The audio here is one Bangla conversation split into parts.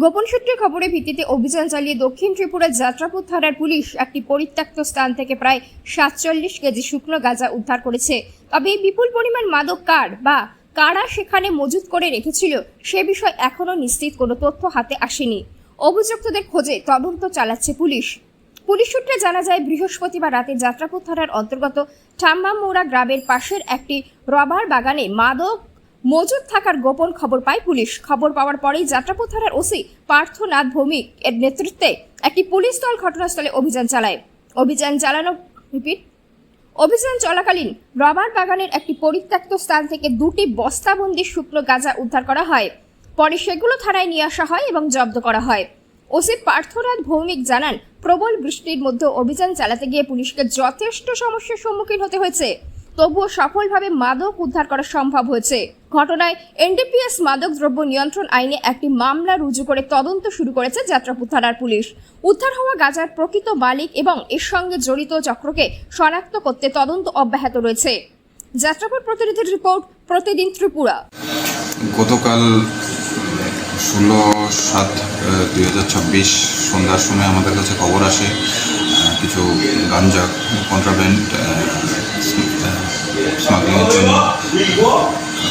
গোপন সূত্রে খবরের ভিত্তিতে অভিযান চালিয়ে দক্ষিণ ত্রিপুরার যাত্রাপুর থানার পুলিশ একটি পরিত্যক্ত স্থান থেকে প্রায় 47 কেজি শুকনো গাঁজা উদ্ধার করেছে। তবে এই বিপুল পরিমাণ মাদক কারা সেখানে মজুত করে রেখেছিল সে বিষয়ে এখনও নিশ্চিত কোনো তথ্য হাতে আসেনি। অভিযুক্তদের খোঁজে তদন্ত চালাচ্ছে পুলিশ। পুলিশ সূত্রে জানা যায়, বৃহস্পতিবার রাতে যাত্রাপুর থানার অন্তর্গত ঠাম্বামোড়া গ্রামের পাশের একটি রবার বাগানে মাদক মজুদ থাকার গোপন খবর পায় পুলিশ। খবর পাওয়ার পরেই যাত্রাপুর থানার ওসি পার্থনাথ ভৌমিক এর নেতৃত্বে একটি পুলিশ দল ঘটনাস্থলে অভিযান চালায়। অভিযান চলাকালীন রবার বাগানের একটি পরিত্যক্ত স্থান থেকে 2টি বস্তাবন্দি শুকনো গাঁজা উদ্ধার করা হয়। পরে সেগুলো থানায় নিয়ে আসা হয় এবং জব্দ করা হয়। ওসি পার্থনাথ ভৌমিক জানান, প্রবল বৃষ্টির মধ্যে অভিযান চালাতে গিয়ে পুলিশকে যথেষ্ট সমস্যার সম্মুখীন হতে হয়েছে, তবুও সফলভাবে মাদক উদ্ধার করা সম্ভব হয়েছে। ঘটনায় এনডিপিএস মাদক দ্রব্য নিয়ন্ত্রণ আইনে একটি মামলা রুজু করে তদন্ত শুরু করেছে যাত্রাপুর থানার পুলিশ। উদ্ধার হওয়া গাঁজার প্রকৃত মালিক এবং এর সঙ্গে জড়িত চক্রকে শনাক্ত করতে তদন্ত অব্যাহত রয়েছে। যাত্রাপুর প্রতিনিধির রিপোর্ট, প্রতিদিন ত্রিপুরা। গতকাল 16/7/2026 সন্ধ্যার সময় আমাদের কাছে খবর আসে কিছু গাঞ্জা কন্ট্রাব্যান্ড স্মাগলিংয়ের জন্য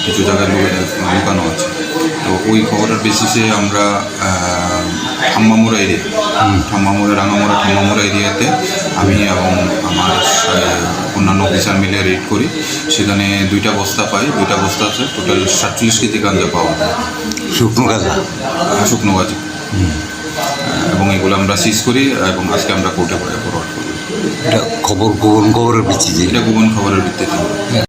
কিছু জায়গায় লুকানো আছে। তো ওই খবরের বেসিসে আমরা ঠাম্বামোড়া রাঙামোড়া এরিয়াতে আমি এবং আমার অন্যান্য অফিসার মিলে রেড করি। সেখানে 2টা বস্তা পাই। 2টা বস্তা আছে, টোটাল 47 কেজি গাঁজা পাওয়া যায়, শুকনো গাঁজা এবং এগুলো আমরা সিজ করি এবং আজকে আমরা কোর্টে ফরওয়ার্ড করি। এটা গোপন খবরের ভিত্তিতে।